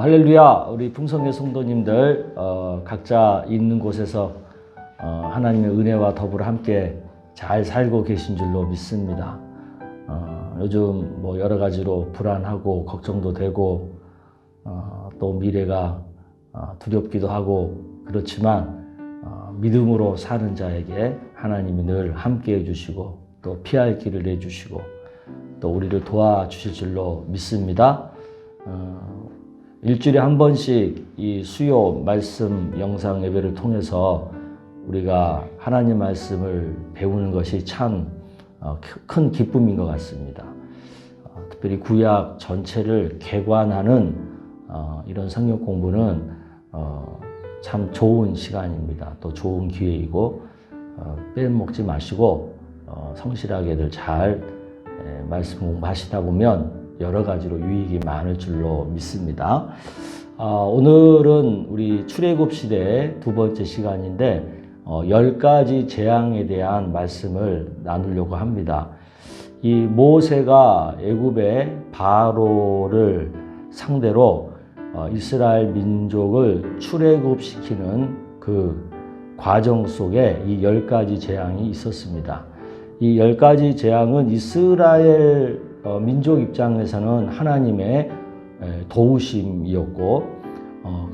할렐루야. 우리 풍성의 성도님들 각자 있는 곳에서 하나님의 은혜와 더불어 함께 잘 살고 계신 줄로 믿습니다. 요즘 뭐 여러 가지로 불안하고 걱정도 되고 또 미래가 두렵기도 하고 그렇지만 믿음으로 사는 자에게 하나님이 늘 함께 해주시고 또 피할 길을 내주시고 또 우리를 도와주실 줄로 믿습니다. 일주일에 한 번씩 이 수요 말씀 영상 예배를 통해서 우리가 하나님 말씀을 배우는 것이 참 큰 기쁨인 것 같습니다. 특별히 구약 전체를 개관하는 이런 성경 공부는 참 좋은 시간입니다. 또 좋은 기회이고 빼먹지 마시고 성실하게들 잘 말씀 공부하시다 보면 여러 가지로 유익이 많을 줄로 믿습니다. 오늘은 우리 출애굽 시대의 두 번째 시간인데 10가지 재앙에 대한 말씀을 나누려고 합니다. 이 모세가 애굽의 바로를 상대로 이스라엘 민족을 출애굽시키는 그 과정 속에 이 10가지 재앙이 있었습니다. 이 10가지 재앙은 이스라엘 민족 입장에서는 하나님의 도우심이었고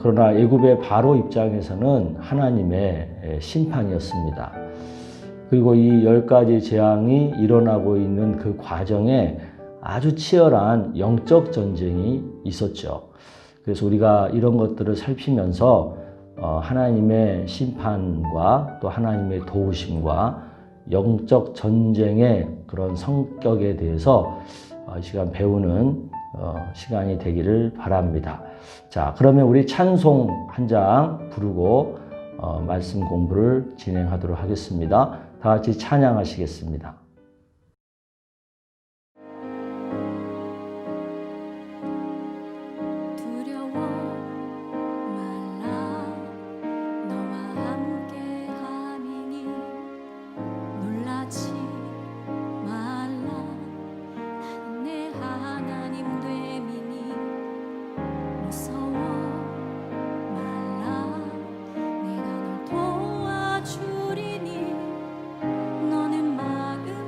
그러나 애굽의 바로 입장에서는 하나님의 심판이었습니다. 그리고 이 10가지 재앙이 일어나고 있는 그 과정에 아주 치열한 영적 전쟁이 있었죠. 그래서 우리가 이런 것들을 살피면서 하나님의 심판과 또 하나님의 도우심과 영적 전쟁의 그런 성격에 대해서 이 시간 배우는 시간이 되기를 바랍니다. 자, 그러면 우리 찬송 한 장 부르고 말씀 공부를 진행하도록 하겠습니다. 다 같이 찬양하시겠습니다. 너는 마음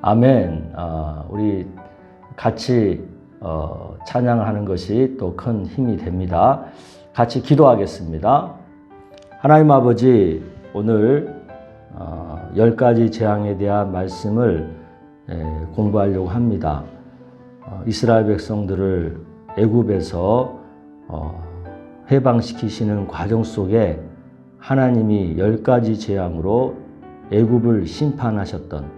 아멘. 우리 같이 찬양하는 것이 또 큰 힘이 됩니다. 같이 기도하겠습니다. 하나님 아버지, 오늘 10가지 재앙에 대한 말씀을 공부하려고 합니다. 이스라엘 백성들을 애굽에서 해방시키시는 과정 속에 하나님이 10가지 재앙으로 애굽을 심판하셨던,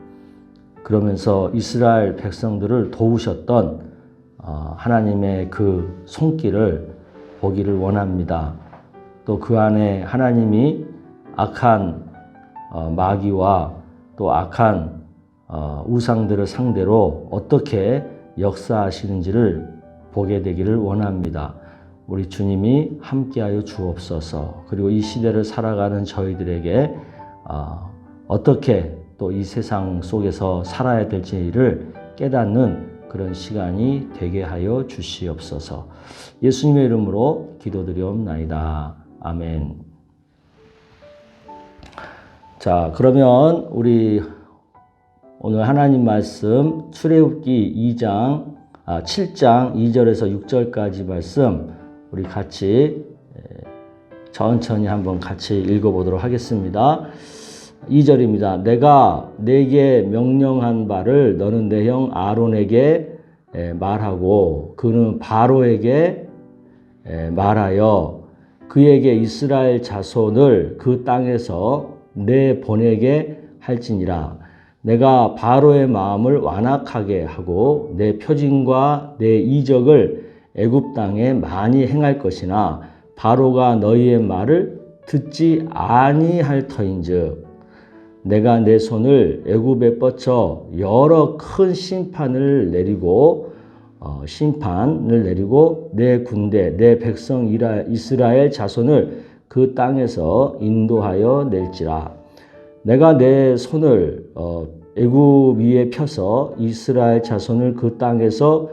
그러면서 이스라엘 백성들을 도우셨던 하나님의 그 손길을 보기를 원합니다. 또 그 안에 하나님이 악한 마귀와 또 악한 우상들을 상대로 어떻게 역사하시는지를 보게 되기를 원합니다. 우리 주님이 함께하여 주옵소서. 그리고 이 시대를 살아가는 저희들에게 어떻게 또 이 세상 속에서 살아야 될지를 깨닫는 그런 시간이 되게 하여 주시옵소서. 예수님의 이름으로 기도드리옵나이다. 아멘. 자, 그러면 우리 오늘 하나님 말씀 출애굽기 7장 2절에서 6절까지 말씀 우리 같이 천천히 한번 같이 읽어보도록 하겠습니다. 2절입니다. 내가 네게 명령한 바를 너는 내 형 아론에게 말하고 그는 바로에게 말하여 그에게 이스라엘 자손을 그 땅에서 내보내게 할지니라. 내가 바로의 마음을 완악하게 하고 내 표징과 내 이적을 애굽 땅에 많이 행할 것이나 바로가 너희의 말을 듣지 아니할 터인즉 내가 내 손을 애굽에 뻗쳐 여러 큰 심판을 내리고 내 군대 내 백성 이스라엘 자손을 그 땅에서 인도하여 낼지라. 내가 내 손을 애굽 위에 펴서 이스라엘 자손을 그 땅에서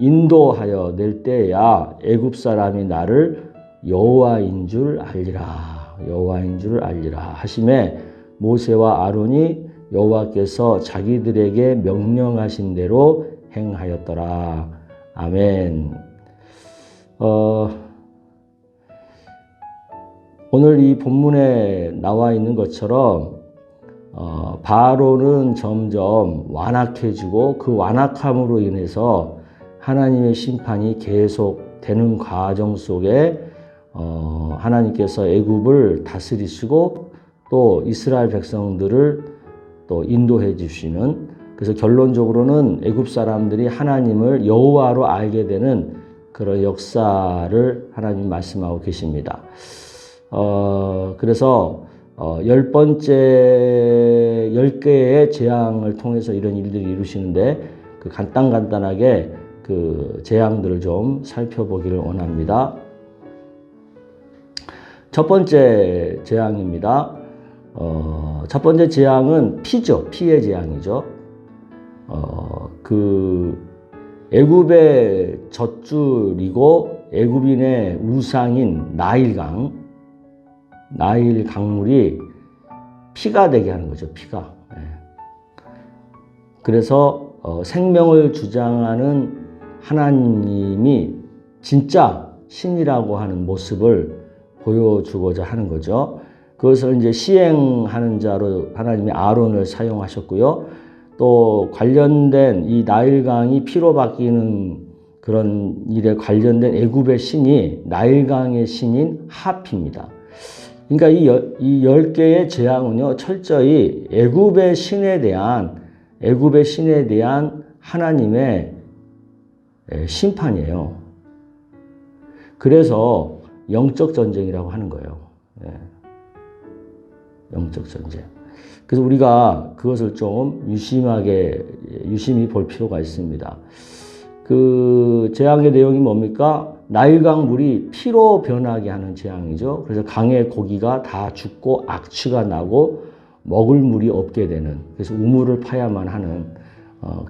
인도하여 낼 때야 애굽 사람이 나를 여호와인 줄 알리라. 여호와인 줄 알리라 하심에 모세와 아론이 여호와께서 자기들에게 명령하신 대로 행하였더라. 아멘. 오늘 이 본문에 나와 있는 것처럼 바로는 점점 완악해지고 그 완악함으로 인해서 하나님의 심판이 계속되는 과정 속에 하나님께서 애굽을 다스리시고 또 이스라엘 백성들을 또 인도해 주시는, 그래서 결론적으로는 애굽 사람들이 하나님을 여호와로 알게 되는 그런 역사를 하나님 말씀하고 계십니다. 그래서 10개의 재앙을 통해서 이런 일들이 이루시는데 그 간단하게 그 재앙들을 좀 살펴보기를 원합니다. 첫 번째 재앙입니다. 첫 번째 재앙은 피죠. 피의 재앙이죠. 애굽의 젖줄이고 애굽인의 우상인 나일 강물이 피가 되게 하는 거죠. 피가. 그래서 생명을 주장하는 하나님이 진짜 신이라고 하는 모습을 보여주고자 하는 거죠. 그것을 이제 시행하는 자로 하나님이 아론을 사용하셨고요. 또 관련된 이 나일강이 피로 바뀌는 그런 일에 관련된 애굽의 신이 나일강의 신인 하피입니다. 그러니까 이 10개의 재앙은요, 철저히 애굽의 신에 대한 하나님의 심판이에요. 그래서 영적 전쟁이라고 하는 거예요. 영적 전쟁. 그래서 우리가 그것을 좀 유심히 볼 필요가 있습니다. 그 재앙의 내용이 뭡니까? 나일강 물이 피로 변하게 하는 재앙이죠. 그래서 강의 고기가 다 죽고 악취가 나고 먹을 물이 없게 되는, 그래서 우물을 파야만 하는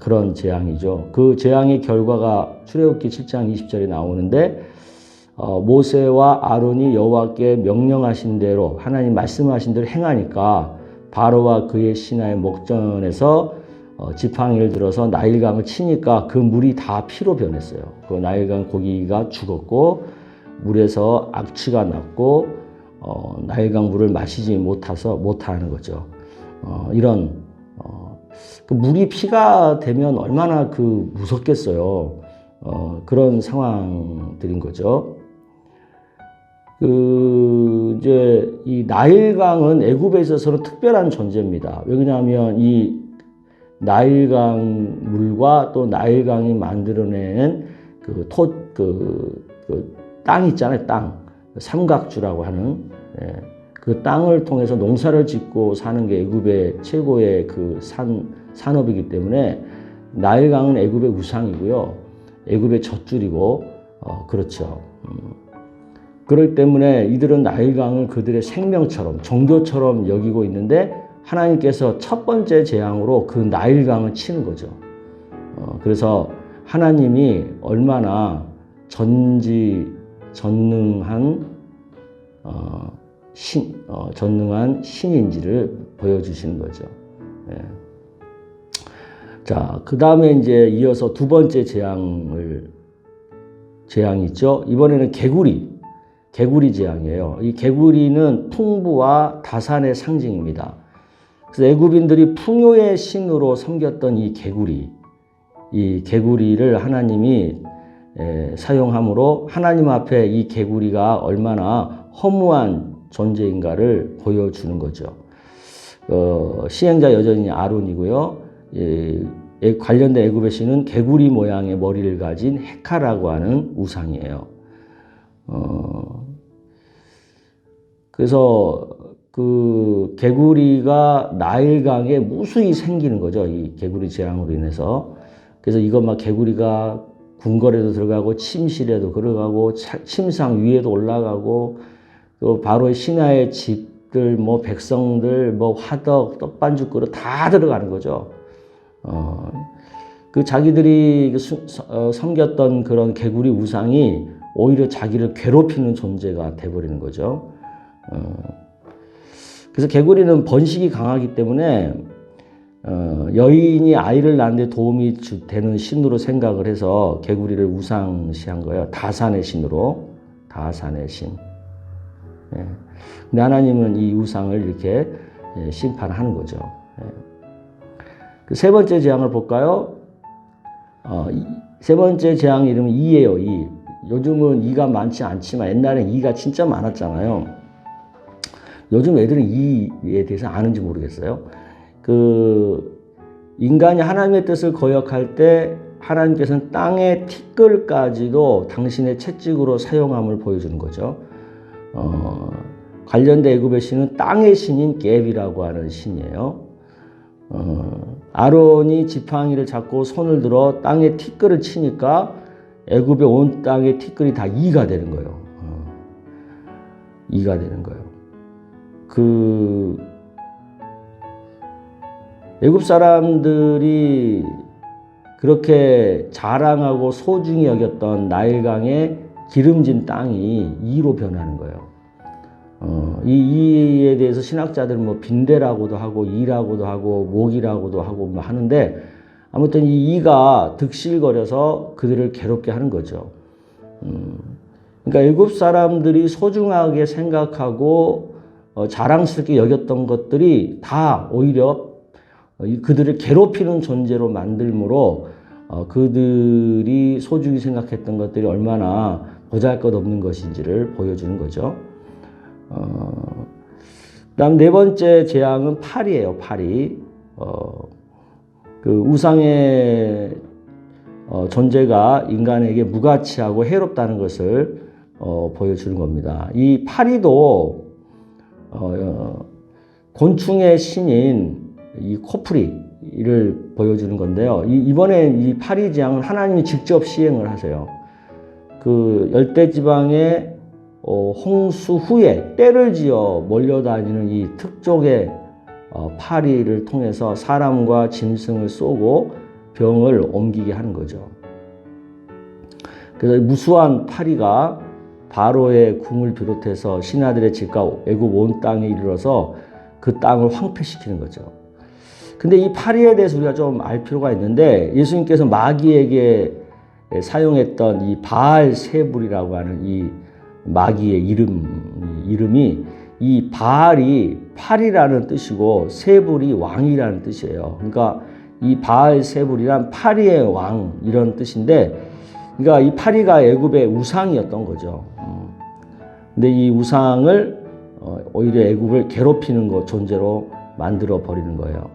그런 재앙이죠. 그 재앙의 결과가 출애굽기 7장 20절에 나오는데 모세와 아론이 여호와께 명령하신 대로 하나님 말씀하신 대로 행하니까 바로와 그의 신하의 목전에서 지팡이를 들어서 나일강을 치니까 그 물이 다 피로 변했어요. 그 나일강 고기가 죽었고 물에서 악취가 났고 나일강 물을 마시지 못하는 거죠. 그 물이 피가 되면 얼마나 그 무섭겠어요. 그런 상황들인 거죠. 이제 이 나일강은 애굽에 있어서는 특별한 존재입니다. 왜냐하면 이 나일강 물과 또 나일강이 만들어낸 땅 있잖아요. 땅. 삼각주라고 하는, 그 땅을 통해서 농사를 짓고 사는 게 애굽의 최고의 그 산업이기 때문에 나일강은 애굽의 우상이고요. 애굽의 젖줄이고, 그렇죠. 그렇기 때문에 이들은 나일강을 그들의 생명처럼, 종교처럼 여기고 있는데 하나님께서 첫 번째 재앙으로 그 나일강을 치는 거죠. 그래서 하나님이 얼마나 전능한 신인지를 보여주시는 거죠. 예. 자, 그 다음에 이제 이어서 두 번째 재앙이 있죠. 이번에는 개구리 재앙이에요. 이 개구리는 풍부와 다산의 상징입니다. 그래서 애굽인들이 풍요의 신으로 섬겼던 이 개구리를 하나님이 사용함으로 하나님 앞에 이 개구리가 얼마나 허무한 존재인가를 보여주는 거죠. 시행자 여전히 아론이고요. 관련된 애굽의 신은 개구리 모양의 머리를 가진 헤카라고 하는 우상이에요. 그래서 그 개구리가 나일강에 무수히 생기는 거죠. 이 개구리 재앙으로 인해서. 그래서 이거 막 개구리가 궁궐에도 들어가고 침실에도 들어가고 침상 위에도 올라가고 또 바로 신하의 집들 뭐 백성들 뭐 화덕 떡반죽 그릇 다 들어가는 거죠. 그 자기들이 섬겼던 그런 개구리 우상이 오히려 자기를 괴롭히는 존재가 돼버리는 거죠. 그래서 개구리는 번식이 강하기 때문에 여인이 아이를 낳는데 도움이 되는 신으로 생각을 해서 개구리를 우상시한 거예요. 다산의 신으로. 다산의 신. 예. 근데 하나님은 이 우상을 이렇게 심판하는 거죠. 예. 그 세 번째 재앙을 볼까요? 세 번째 재앙 이름은 이예요. 이. 요즘은 이가 많지 않지만 옛날엔 이가 진짜 많았잖아요. 요즘 애들은 이에 대해서 아는지 모르겠어요. 인간이 하나님의 뜻을 거역할 때 하나님께서는 땅의 티끌까지도 당신의 채찍으로 사용함을 보여주는 거죠. 관련된 애굽의 신은 땅의 신인 갭이라고 하는 신이에요. 아론이 지팡이를 잡고 손을 들어 땅에 티끌을 치니까 애굽의 온 땅의 티끌이 다 이가 되는 거예요. 이가 되는 거예요. 애굽 사람들이 그렇게 자랑하고 소중히 여겼던 나일강의 기름진 땅이 이로 변하는 거예요. 이 이에 대해서 신학자들은 뭐 빈대라고도 하고 이라고도 하고 목이라고도 하고 뭐 하는데 아무튼 이 이가 득실거려서 그들을 괴롭게 하는 거죠. 그러니까 애굽 사람들이 소중하게 생각하고 자랑스럽게 여겼던 것들이 다 오히려 그들을 괴롭히는 존재로 만들므로 그들이 소중히 생각했던 것들이 얼마나 보잘것없는 것인지를 보여주는 거죠. 그다음 네 번째 재앙은 파리예요. 파리. 그 우상의 존재가 인간에게 무가치하고 해롭다는 것을 보여주는 겁니다. 이 파리도 곤충의 신인 이 코프리를 보여주는 건데요. 이번에 이 파리 재앙은 하나님이 직접 시행을 하세요. 그 열대지방의 홍수 후에 떼를 지어 몰려다니는 이 특종의 파리를 통해서 사람과 짐승을 쏘고 병을 옮기게 하는 거죠. 그래서 무수한 파리가 바로의 궁을 비롯해서 신하들의 집과 애굽 온 땅에 이르러서 그 땅을 황폐시키는 거죠. 근데 이 파리에 대해서 우리가 좀 알 필요가 있는데 예수님께서 마귀에게 사용했던 이 바알 세불이라고 하는 이 마귀의 이름이 이 바알이 파리라는 뜻이고 세불이 왕이라는 뜻이에요. 그러니까 이 바알 세불이란 파리의 왕 이런 뜻인데, 그러니까 이 파리가 애굽의 우상이었던 거죠. 근데 이 우상을 오히려 애굽을 괴롭히는 존재로 만들어 버리는 거예요.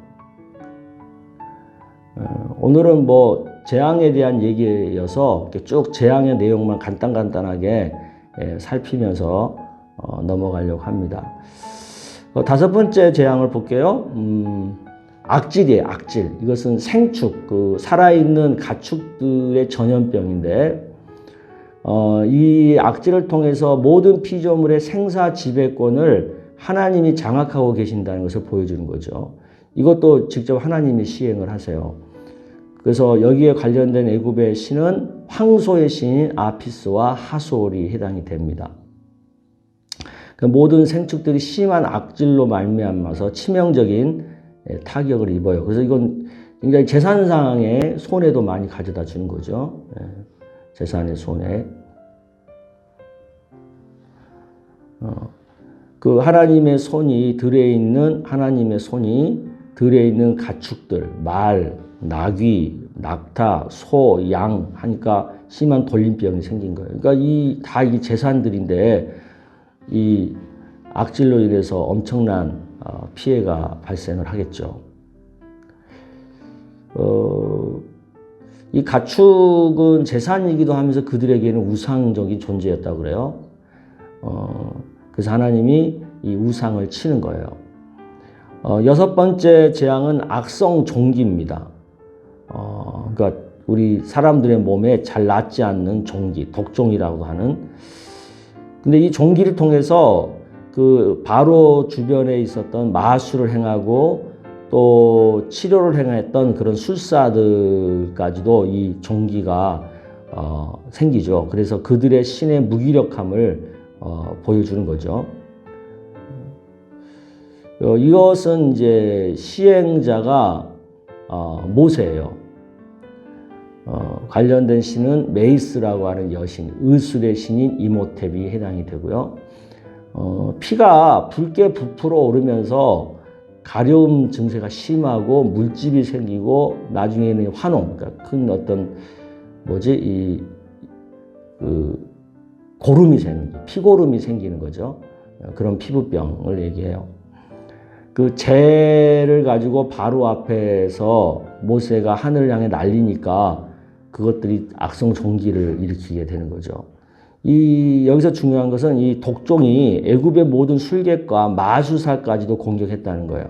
오늘은 뭐 재앙에 대한 얘기여서 쭉 재앙의 내용만 간단하게 살피면서 넘어가려고 합니다. 다섯 번째 재앙을 볼게요. 악질이에요, 악질. 이것은 생축, 살아있는 가축들의 전염병인데, 이 악질을 통해서 모든 피조물의 생사 지배권을 하나님이 장악하고 계신다는 것을 보여주는 거죠. 이것도 직접 하나님이 시행을 하세요. 그래서 여기에 관련된 애굽의 신은 황소의 신인 아피스와 하솔이 해당이 됩니다. 모든 생축들이 심한 악질로 말미암아서 치명적인 타격을 입어요. 그래서 이건 굉장히 재산상의 손해도 많이 가져다 주는 거죠. 재산의 손해. 그 하나님의 손이 들에 있는 가축들, 말, 나귀, 낙타, 소, 양 하니까 심한 돌림병이 생긴 거예요. 그러니까 다 이 재산들인데 이 악질로 인해서 엄청난 피해가 발생을 하겠죠. 이 가축은 재산이기도 하면서 그들에게는 우상적인 존재였다고 그래요. 그래서 하나님이 이 우상을 치는 거예요. 여섯 번째 재앙은 악성 종기입니다. 그러니까 우리 사람들의 몸에 잘 낫지 않는 종기, 독종이라고 하는. 근데 이 종기를 통해서 그 바로 주변에 있었던 마술을 행하고 또 치료를 행했던 그런 술사들까지도 이 종기가 생기죠. 그래서 그들의 신의 무기력함을 보여주는 거죠. 이것은 이제 시행자가 모세예요. 관련된 신은 메이스라고 하는 여신, 의술의 신인 이모텝이 해당이 되고요. 피가 붉게 부풀어 오르면서 가려움 증세가 심하고 물집이 생기고 나중에는 화농, 그러니까 큰 어떤 피고름이 생기는 거죠. 그런 피부병을 얘기해요. 그 재를 가지고 바로 앞에서 모세가 하늘을 향해 날리니까 그것들이 악성 종기를 일으키게 되는 거죠. 여기서 중요한 것은 이 독종이 애굽의 모든 술객과 마술사까지도 공격했다는 거예요.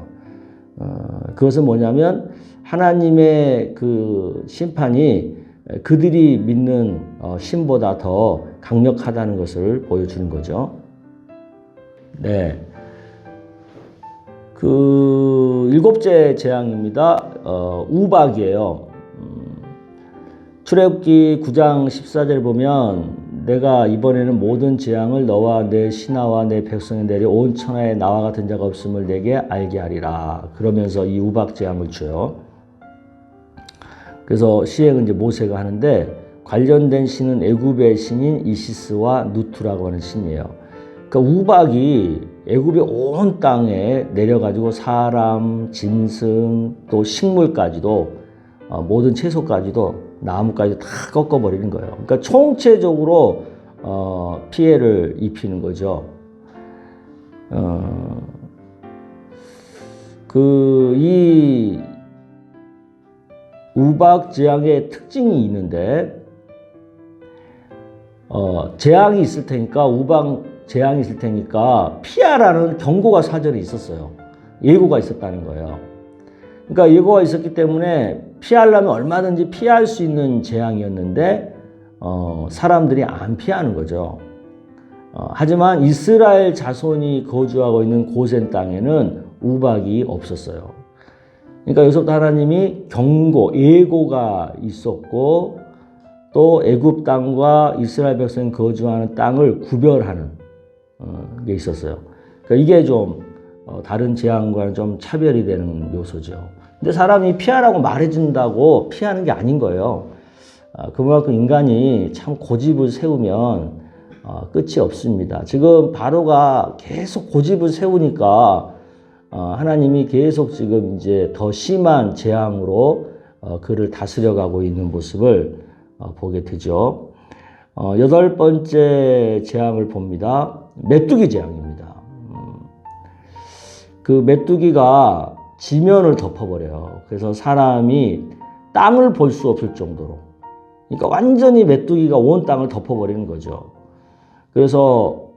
그것은 뭐냐면 하나님의 그 심판이 그들이 믿는 신보다 더 강력하다는 것을 보여주는 거죠. 네. 그 일곱째 재앙입니다. 우박이에요. 출애굽기 9장 14절 보면 내가 이번에는 모든 재앙을 너와 내 신하와 내 백성에 내려 온 천하에 나와 같은 자가 없음을 내게 알게 하리라. 그러면서 이 우박 재앙을 줘요. 그래서 시행은 이제 모세가 하는데 관련된 신은 애굽의 신인 이시스와 누투라고 하는 신이에요. 그러니까 우박이 애굽의 온 땅에 내려가지고 사람, 짐승, 또 식물까지도 모든 채소까지도 나무까지 다 꺾어버리는 거예요. 그러니까 총체적으로 피해를 입히는 거죠. 이 우박 재앙의 특징이 있는데 재앙이 있을 테니까 우박 재앙이 있을 테니까 피하라는 경고가 사전에 있었어요. 예고가 있었다는 거예요. 그러니까 예고가 있었기 때문에 피하려면 얼마든지 피할 수 있는 재앙이었는데 사람들이 안 피하는 거죠. 하지만 이스라엘 자손이 거주하고 있는 고센 땅에는 우박이 없었어요. 그러니까 여기서부터 하나님이 예고가 있었고 또 애굽 땅과 이스라엘 백성이 거주하는 땅을 구별하는 게 있었어요. 그러니까 이게 좀 다른 재앙과는 좀 차별이 되는 요소죠. 근데 사람이 피하라고 말해준다고 피하는 게 아닌 거예요. 그만큼 인간이 참 고집을 세우면 끝이 없습니다. 지금 바로가 계속 고집을 세우니까 하나님이 계속 지금 이제 더 심한 재앙으로 그를 다스려가고 있는 모습을 보게 되죠. 여덟 번째 재앙을 봅니다. 메뚜기 재앙입니다. 그 메뚜기가 지면을 덮어버려요. 그래서 사람이 땅을 볼 수 없을 정도로. 그러니까 완전히 메뚜기가 온 땅을 덮어버리는 거죠. 그래서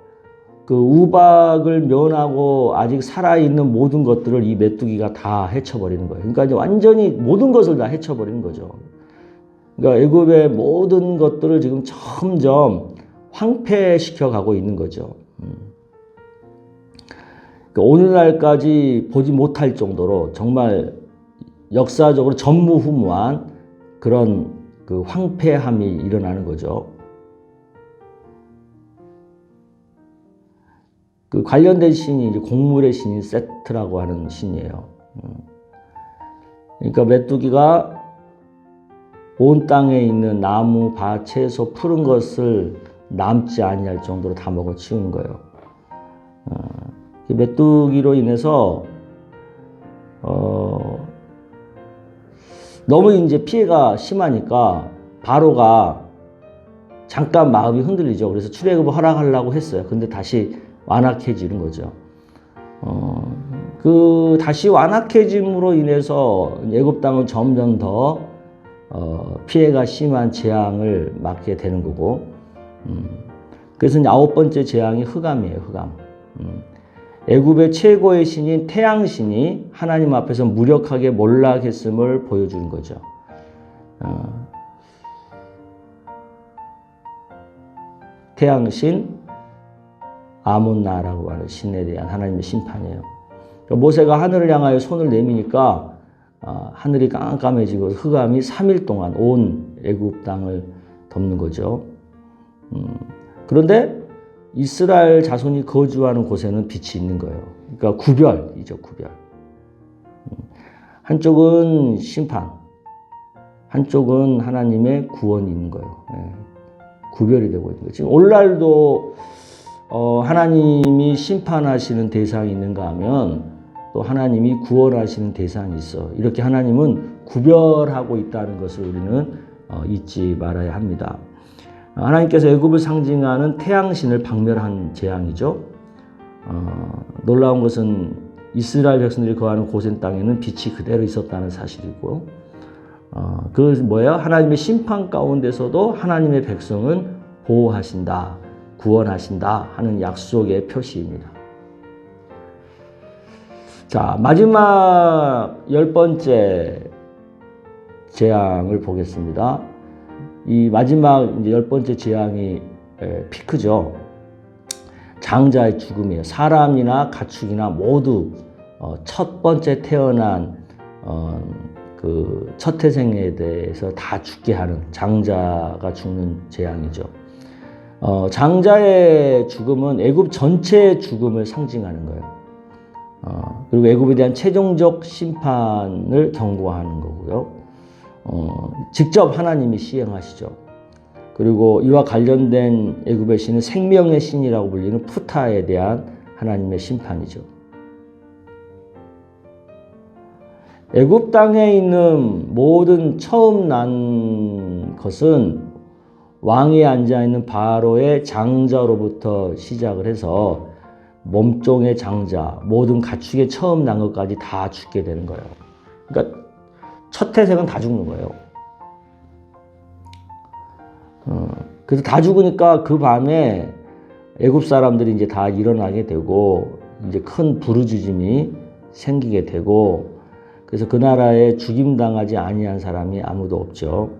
그 우박을 면하고 아직 살아있는 모든 것들을 이 메뚜기가 다 헤쳐버리는 거예요. 그러니까 이제 완전히 모든 것을 다 헤쳐버리는 거죠. 그러니까 애굽의 모든 것들을 지금 점점 황폐시켜 가고 있는 거죠. 그러니까 오늘날까지 보지 못할 정도로 정말 역사적으로 전무후무한 그런 그 황폐함이 일어나는 거죠. 그 관련된 신이 이제 곡물의 신인 세트라고 하는 신이에요. 그러니까 메뚜기가 온 땅에 있는 나무, 밭, 채소, 푸른 것을 남지 아니할 정도로 다 먹어치우는 거예요. 메뚜기로 인해서 너무 이제 피해가 심하니까 바로가 잠깐 마음이 흔들리죠. 그래서 출애굽을 허락하려고 했어요. 근데 다시 완악해지는 거죠. 그 다시 완악해짐으로 인해서 애굽 땅은 점점 더 피해가 심한 재앙을 맞게 되는 거고, 그래서 이제 아홉 번째 재앙이 흑암이에요. 흑암. 애굽의 최고의 신인 태양신이 하나님 앞에서 무력하게 몰락했음을 보여주는 거죠. 태양신 아몬나라고 하는 신에 대한 하나님의 심판이에요. 모세가 하늘을 향하여 손을 내미니까 하늘이 깜깜해지고 흑암이 3일 동안 온 애굽 땅을 덮는 거죠. 그런데 이스라엘 자손이 거주하는 곳에는 빛이 있는 거예요. 그러니까 구별이죠, 구별. 한쪽은 심판, 한쪽은 하나님의 구원이 있는 거예요. 구별이 되고 있는 거예요. 지금 오늘날도 하나님이 심판하시는 대상이 있는가 하면 또 하나님이 구원하시는 대상이 있어. 이렇게 하나님은 구별하고 있다는 것을 우리는 잊지 말아야 합니다. 하나님께서 애굽을 상징하는 태양신을 박멸한 재앙이죠. 놀라운 것은 이스라엘 백성들이 거하는 고센 땅에는 빛이 그대로 있었다는 사실이고, 그 뭐예요? 하나님의 심판 가운데서도 하나님의 백성은 보호하신다, 구원하신다 하는 약속의 표시입니다. 자, 마지막 열 번째 재앙을 보겠습니다. 이 마지막 이제 열 번째 재앙이 피크죠. 장자의 죽음이에요. 사람이나 가축이나 모두 첫 번째 태어난 그 첫 태생에 대해서 다 죽게 하는 장자가 죽는 재앙이죠. 장자의 죽음은 애굽 전체의 죽음을 상징하는 거예요. 그리고 애굽에 대한 최종적 심판을 경고하는 거고요. 직접 하나님이 시행하시죠. 그리고 이와 관련된 애굽의 신은 생명의 신이라고 불리는 푸타에 대한 하나님의 심판이죠. 애굽 땅에 있는 모든 처음 난 것은 왕위에 앉아있는 바로의 장자로부터 시작을 해서 몸종의 장자, 모든 가축의 처음 난 것까지 다 죽게 되는 거예요. 그러니까 첫 태생은 다 죽는 거예요. 그래서 다 죽으니까 그 밤에 애굽 사람들이 이제 다 일어나게 되고 이제 큰 부르짖음이 생기게 되고, 그래서 그 나라에 죽임당하지 아니한 사람이 아무도 없죠.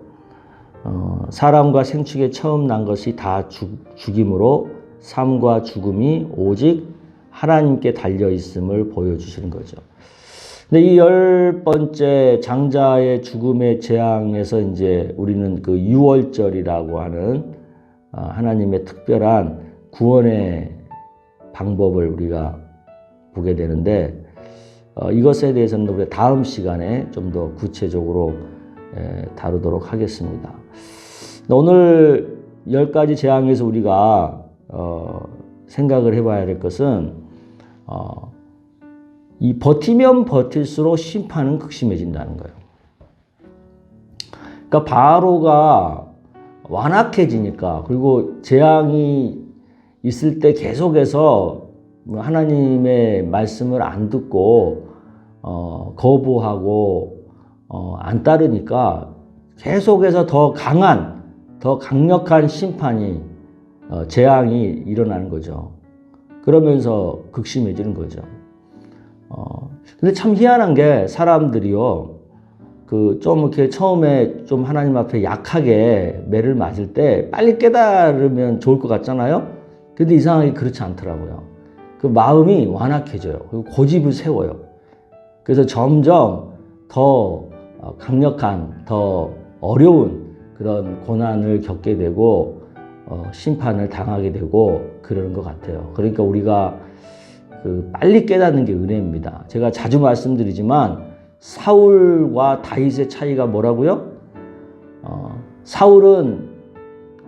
사람과 생축에 처음 난 것이 다 죽임으로 삶과 죽음이 오직 하나님께 달려 있음을 보여주시는 거죠. 근데 이 열 번째 장자의 죽음의 재앙에서 이제 우리는 그 유월절이라고 하는 하나님의 특별한 구원의 방법을 우리가 보게 되는데, 이것에 대해서는 우리가 다음 시간에 좀 더 구체적으로 다루도록 하겠습니다. 오늘 10가지 재앙에서 우리가 생각을 해봐야 될 것은 이 버티면 버틸수록 심판은 극심해진다는 거예요. 그러니까 바로가 완악해지니까, 그리고 재앙이 있을 때 계속해서 하나님의 말씀을 안 듣고 거부하고 안 따르니까 계속해서 더 강한, 더 강력한 심판이 재앙이 일어나는 거죠. 그러면서 극심해지는 거죠. 근데 참 희한한 게 사람들이요, 좀 이렇게 처음에 좀 하나님 앞에 약하게 매를 맞을 때 빨리 깨달으면 좋을 것 같잖아요. 근데 이상하게 그렇지 않더라고요. 그 마음이 완악해져요. 그리고 고집을 세워요. 그래서 점점 더 강력한, 더 어려운 그런 고난을 겪게 되고 심판을 당하게 되고 그러는 것 같아요. 그러니까 우리가 빨리 깨닫는 게 은혜입니다. 제가 자주 말씀드리지만 사울과 다윗의 차이가 뭐라고요? 사울은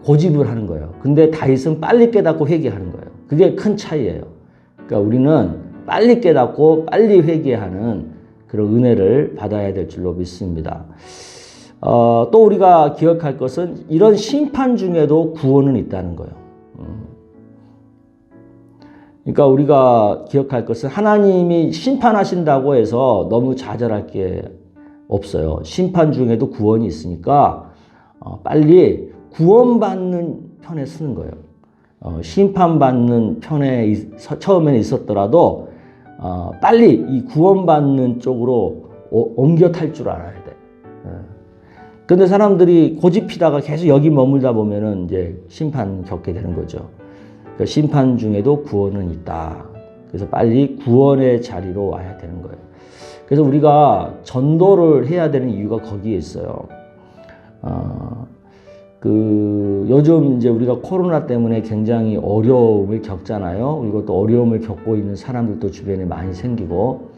고집을 하는 거예요. 근데 다윗은 빨리 깨닫고 회개하는 거예요. 그게 큰 차이예요. 그러니까 우리는 빨리 깨닫고 빨리 회개하는 그런 은혜를 받아야 될 줄로 믿습니다. 또 우리가 기억할 것은 이런 심판 중에도 구원은 있다는 거예요. 그러니까 우리가 기억할 것은 하나님이 심판하신다고 해서 너무 좌절할 게 없어요. 심판 중에도 구원이 있으니까 빨리 구원받는 편에 쓰는 거예요. 심판받는 편에 처음에는 있었더라도 빨리 이 구원받는 쪽으로 옮겨 탈 줄 알아야 돼. 근데 사람들이 고집피다가 계속 여기 머물다 보면은 이제 심판 겪게 되는 거죠. 그러니까 심판 중에도 구원은 있다. 그래서 빨리 구원의 자리로 와야 되는 거예요. 그래서 우리가 전도를 해야 되는 이유가 거기에 있어요. 요즘 이제 우리가 코로나 때문에 굉장히 어려움을 겪잖아요. 그리고 또 어려움을 겪고 있는 사람들도 주변에 많이 생기고,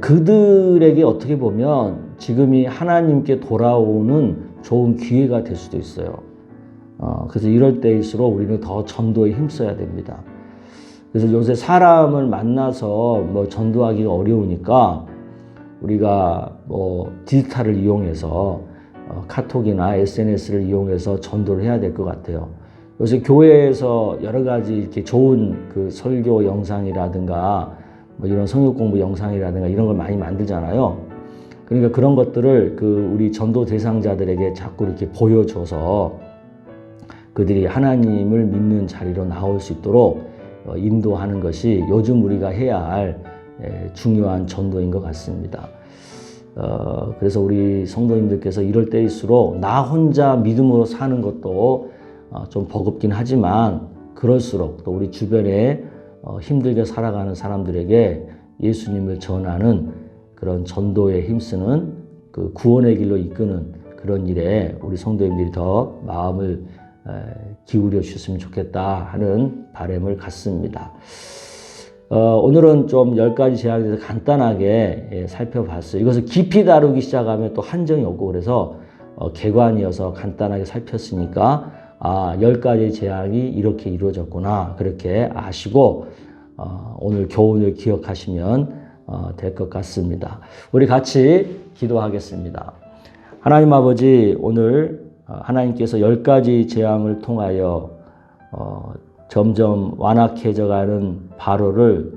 그들에게 어떻게 보면 지금이 하나님께 돌아오는 좋은 기회가 될 수도 있어요. 그래서 이럴 때일수록 우리는 더 전도에 힘써야 됩니다. 그래서 요새 사람을 만나서 전도하기가 어려우니까 우리가 디지털을 이용해서 카톡이나 SNS를 이용해서 전도를 해야 될 것 같아요. 요새 교회에서 여러 가지 이렇게 좋은 설교 영상이라든가 이런 성역 공부 영상이라든가 이런 걸 많이 만들잖아요. 그러니까 그런 것들을 우리 전도 대상자들에게 자꾸 이렇게 보여줘서 그들이 하나님을 믿는 자리로 나올 수 있도록 인도하는 것이 요즘 우리가 해야 할 중요한 전도인 것 같습니다. 그래서 우리 성도님들께서 이럴 때일수록 나 혼자 믿음으로 사는 것도 좀 버겁긴 하지만 그럴수록 또 우리 주변에 힘들게 살아가는 사람들에게 예수님을 전하는 그런 전도에 힘쓰는 구원의 길로 이끄는 그런 일에 우리 성도님들이 더 마음을 기울여 주셨으면 좋겠다 하는 바람을 갖습니다. 오늘은 좀 10가지 재앙에 대해서 간단하게 살펴봤어요. 이것을 깊이 다루기 시작하면 또 한정이 없고 그래서 개관이어서 간단하게 살폈으니까 10가지 재앙이 이렇게 이루어졌구나 그렇게 아시고 오늘 교훈을 기억하시면 될 것 같습니다. 우리 같이 기도하겠습니다. 하나님 아버지, 오늘 하나님께서 10가지 재앙을 통하여 점점 완악해져가는 바로를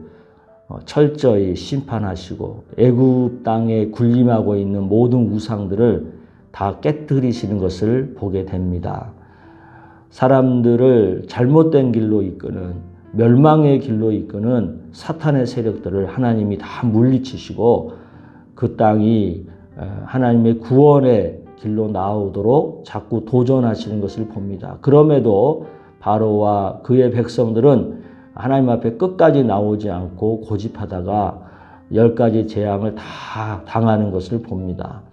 철저히 심판하시고 애굽 땅에 군림하고 있는 모든 우상들을 다 깨뜨리시는 것을 보게 됩니다. 사람들을 잘못된 길로 이끄는 멸망의 길로 이끄는 사탄의 세력들을 하나님이 다 물리치시고 그 땅이 하나님의 구원의 길로 나오도록 자꾸 도전하시는 것을 봅니다. 그럼에도 바로와 그의 백성들은 하나님 앞에 끝까지 나오지 않고 고집하다가 10가지 재앙을 다 당하는 것을 봅니다.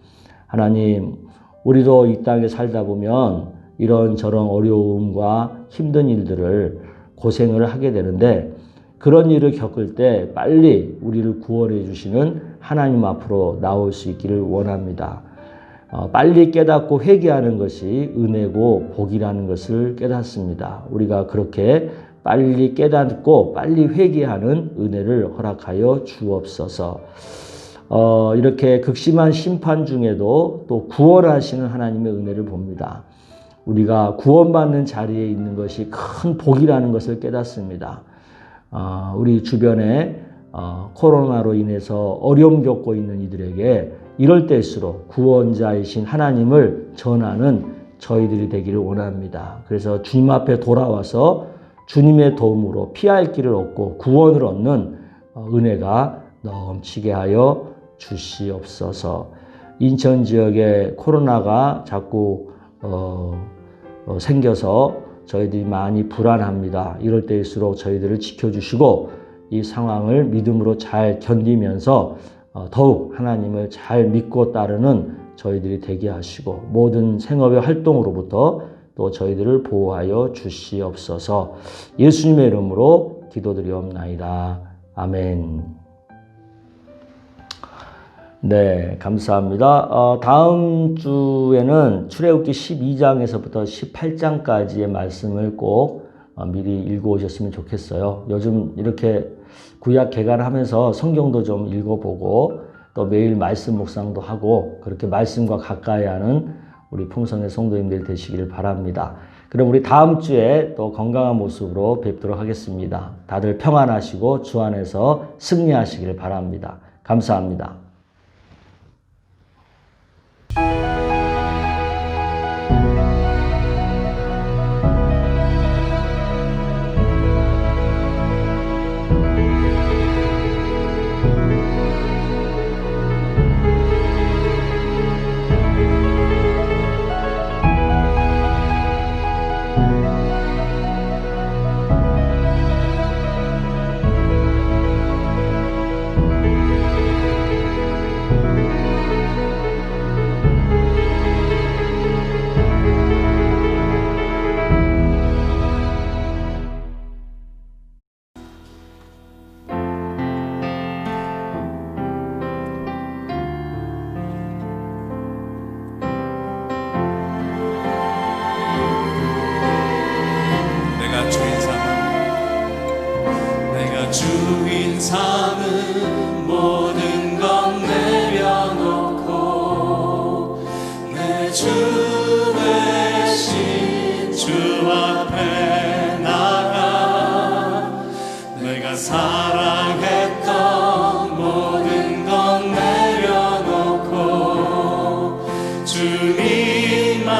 하나님, 우리도 이 땅에 살다 보면 이런저런 어려움과 힘든 일들을 고생을 하게 되는데 그런 일을 겪을 때 빨리 우리를 구원해 주시는 하나님 앞으로 나올 수 있기를 원합니다. 빨리 깨닫고 회개하는 것이 은혜고 복이라는 것을 깨닫습니다. 우리가 그렇게 빨리 깨닫고 빨리 회개하는 은혜를 허락하여 주옵소서. 이렇게 극심한 심판 중에도 또 구원하시는 하나님의 은혜를 봅니다. 우리가 구원받는 자리에 있는 것이 큰 복이라는 것을 깨닫습니다. 우리 주변에 코로나로 인해서 어려움 겪고 있는 이들에게 이럴 때일수록 구원자이신 하나님을 전하는 저희들이 되기를 원합니다. 그래서 주님 앞에 돌아와서 주님의 도움으로 피할 길을 얻고 구원을 얻는 은혜가 넘치게 하여 주시옵소서. 인천 지역에 코로나가 자꾸 생겨서 저희들이 많이 불안합니다. 이럴 때일수록 저희들을 지켜주시고 이 상황을 믿음으로 잘 견디면서 더욱 하나님을 잘 믿고 따르는 저희들이 되게 하시고 모든 생업의 활동으로부터 또 저희들을 보호하여 주시옵소서. 예수님의 이름으로 기도드리옵나이다. 아멘. 네, 감사합니다. 다음 주에는 출애굽기 12장에서부터 18장까지의 말씀을 꼭 미리 읽어오셨으면 좋겠어요. 요즘 이렇게 구약 개관을 하면서 성경도 좀 읽어보고 또 매일 말씀 묵상도 하고 그렇게 말씀과 가까이 하는 우리 풍성의 성도님들 되시기를 바랍니다. 그럼 우리 다음 주에 또 건강한 모습으로 뵙도록 하겠습니다. 다들 평안하시고 주 안에서 승리하시기를 바랍니다. 감사합니다. 주인 삼은 모든 것 내려놓고 내 주 대신 주 앞에 나가 내가 사랑했던 모든 것 내려놓고 주님만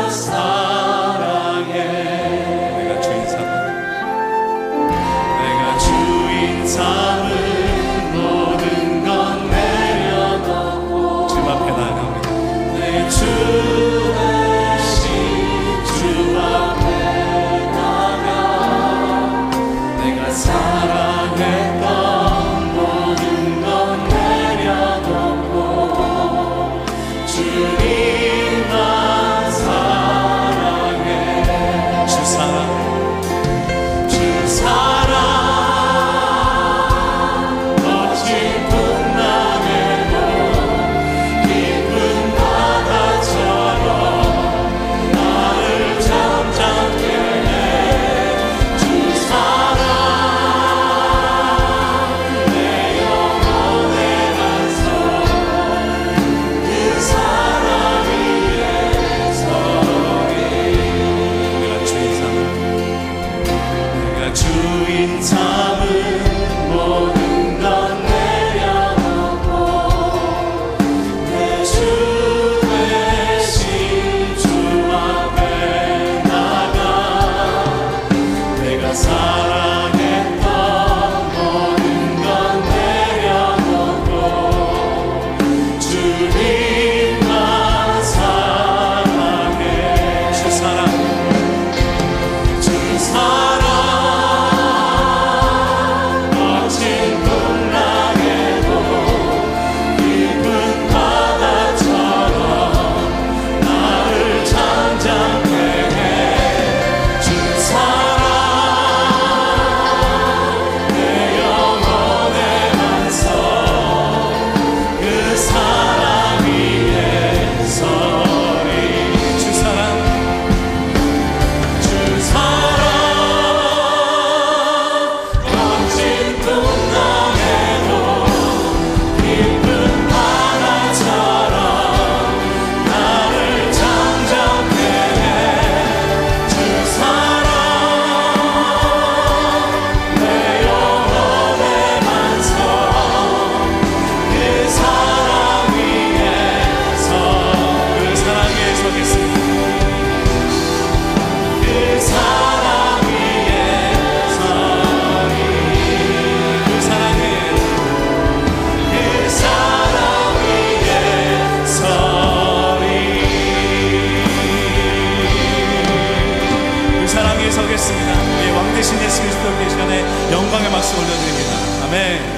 사랑해. 내가 주인 삼은 모든 것 내려놓고 주 앞에 나갑니다. 내 주 대신 주 앞에 나가 내가 사랑했던 모든 것 내려놓고 주님만 사랑해. 주 사랑 주인 삼은 모든 것 내려놓고 내 주 대신 주 앞에 나가 내가 사랑했던 모든 것 내려놓고 주님만 사랑해. 주 사랑 주 사랑 기도하겠습니다. 우리 왕 되신 예수 그리스도께 이 시간에 영광의 박수 올려드립니다. 아멘.